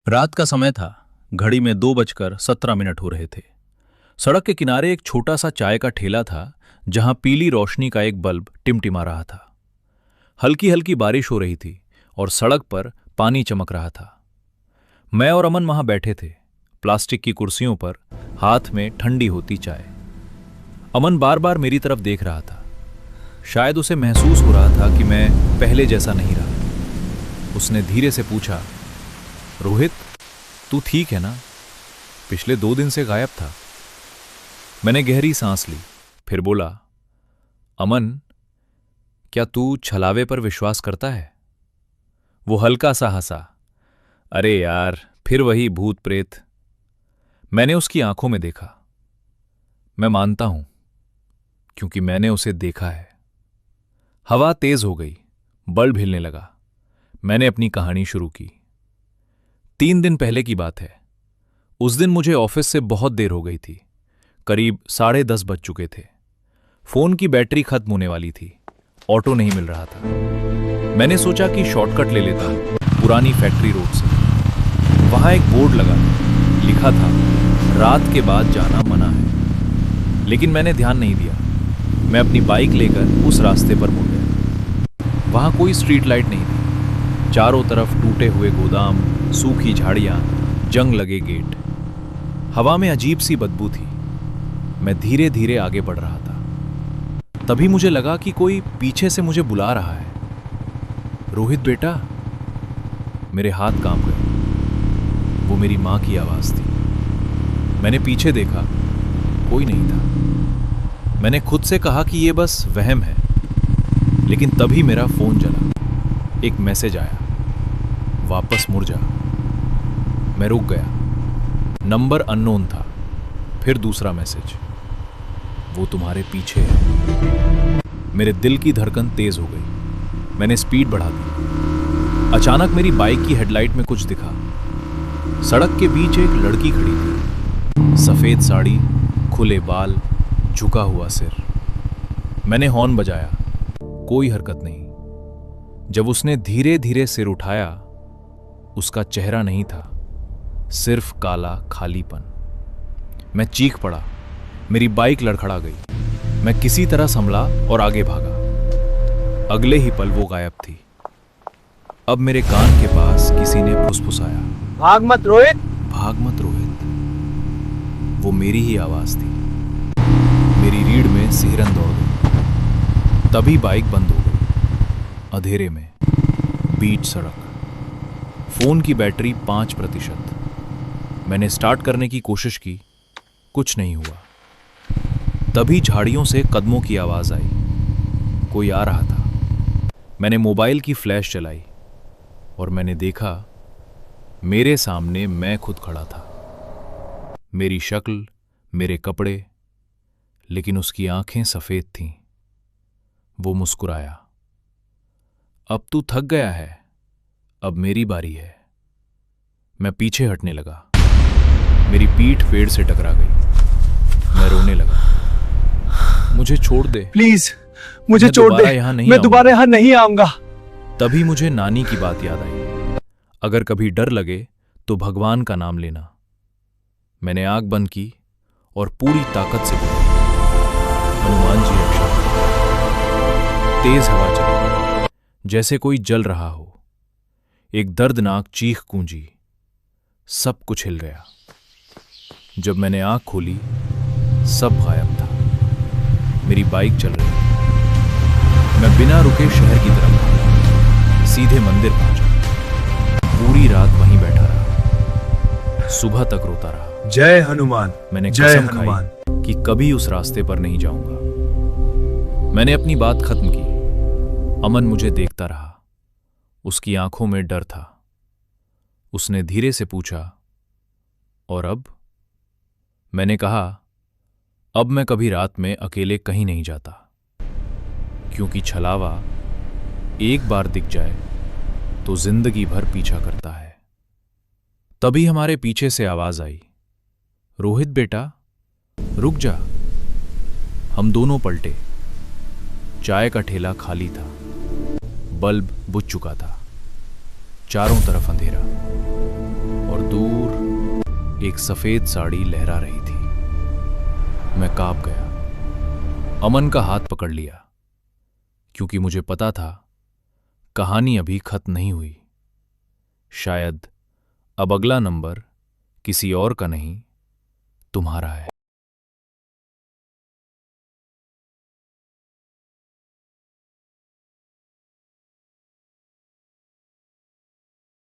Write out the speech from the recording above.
रात का समय था। घड़ी में 2:17 हो रहे थे। सड़क के किनारे एक छोटा सा चाय का ठेला था, जहां पीली रोशनी का एक बल्ब टिमटिमा रहा था। हल्की हल्की बारिश हो रही थी और सड़क पर पानी चमक रहा था। मैं और अमन वहां बैठे थे, प्लास्टिक की कुर्सियों पर, हाथ में ठंडी होती चाय। अमन बार बार मेरी तरफ देख रहा था। शायद उसे महसूस हो रहा था कि मैं पहले जैसा नहीं रहा। उसने धीरे से पूछा, रोहित, तू ठीक है ना? पिछले 2 दिन से गायब था। मैंने गहरी सांस ली, फिर बोला, अमन, क्या तू छलावे पर विश्वास करता है? वो हल्का सा हंसा। अरे यार, फिर वही भूत प्रेत। मैंने उसकी आंखों में देखा। मैं मानता हूं, क्योंकि मैंने उसे देखा है। हवा तेज हो गई, बल्ब हिलने लगा। मैंने अपनी कहानी शुरू की। 3 दिन पहले की बात है। उस दिन मुझे ऑफिस से बहुत देर हो गई थी। करीब 10:30 बज चुके थे। फोन की बैटरी खत्म होने वाली थी। ऑटो नहीं मिल रहा था। मैंने सोचा कि शॉर्टकट ले लेता हूं, पुरानी फैक्ट्री रोड से। वहां एक बोर्ड लगा था, लिखा था, रात के बाद जाना मना है। लेकिन मैंने ध्यान नहीं दिया। मैं अपनी बाइक लेकर उस रास्ते पर मुड़ गया। वहां कोई स्ट्रीट लाइट नहीं थी। चारों तरफ टूटे हुए गोदाम, सूखी झाड़ियां, जंग लगे गेट। हवा में अजीब सी बदबू थी। मैं धीरे धीरे आगे बढ़ रहा था। तभी मुझे लगा कि कोई पीछे से मुझे बुला रहा है। रोहित बेटा। मेरे हाथ कांप गए। वो मेरी मां की आवाज थी। मैंने पीछे देखा, कोई नहीं था। मैंने खुद से कहा कि यह बस वहम है। लेकिन तभी मेरा फोन चला। एक मैसेज आया, वापस मुड़ जा। मैं रुक गया। नंबर अननोन था। फिर दूसरा मैसेज, वो तुम्हारे पीछे है। मेरे दिल की धड़कन तेज हो गई। मैंने स्पीड बढ़ा दी। अचानक मेरी बाइक की हेडलाइट में कुछ दिखा। सड़क के बीच एक लड़की खड़ी थी। सफेद साड़ी, खुले बाल, झुका हुआ सिर। मैंने हॉर्न बजाया, कोई हरकत नहीं। जब उसने धीरे धीरे सिर उठाया, उसका चेहरा नहीं था, सिर्फ काला खालीपन। मैं चीख पड़ा। मेरी बाइक लड़खड़ा गई। मैं किसी तरह संभला और आगे भागा। अगले ही पल वो गायब थी। अब मेरे कान के पास किसी ने फुसफुसाया, भाग मत रोहित। भाग मत रोहित। वो मेरी ही आवाज थी। मेरी रीढ़ में सिहरन दौड़ गई। तभी बाइक बंद हो गई। अंधेरे में, बीच सड़क। फोन की बैटरी 5%। मैंने स्टार्ट करने की कोशिश की, कुछ नहीं हुआ। तभी झाड़ियों से कदमों की आवाज आई। कोई आ रहा था। मैंने मोबाइल की फ्लैश चलाई और मैंने देखा, मेरे सामने मैं खुद खड़ा था। मेरी शक्ल, मेरे कपड़े, लेकिन उसकी आंखें सफेद थीं। वो मुस्कुराया। अब तू थक गया है, अब मेरी बारी है। मैं पीछे हटने लगा। मेरी पीठ पेड़ से टकरा गई। मैं रोने लगा। मुझे छोड़ दे प्लीज, मुझे छोड़ दे। मैं दोबारा यहाँ नहीं आऊंगा। तभी मुझे नानी की बात याद आई, अगर कभी डर लगे तो भगवान का नाम लेना। मैंने आंख बंद की और पूरी ताकत से बोला, हनुमान जी रक्षा करें। तेज हवा चली, जैसे कोई जल रहा हो। एक दर्दनाक चीख गूंजी। सब कुछ हिल गया। जब मैंने आंख खोली, सब गायब था। मेरी बाइक चल रही थी। मैं बिना रुके शहर की तरफ भागा, सीधे मंदिर पहुंचा। पूरी रात वहीं बैठा रहा। सुबह तक रोता रहा। जय हनुमान। मैंने कसम खाई कि कभी उस रास्ते पर नहीं जाऊंगा। मैंने अपनी बात खत्म की। अमन मुझे देखता रहा। उसकी आंखों में डर था। उसने धीरे से पूछा, और अब? मैंने कहा, अब मैं कभी रात में अकेले कहीं नहीं जाता, क्योंकि छलावा एक बार दिख जाए तो जिंदगी भर पीछा करता है। तभी हमारे पीछे से आवाज आई, रोहित बेटा, रुक जा। हम दोनों पलटे। चाय का ठेला खाली था। बल्ब बुझ चुका था। चारों तरफ अंधेरा। और एक सफेद साड़ी लहरा रही थी। मैं कांप गया। अमन का हाथ पकड़ लिया, क्योंकि मुझे पता था कहानी अभी खत्म नहीं हुई। शायद अब अगला नंबर किसी और का नहीं, तुम्हारा है।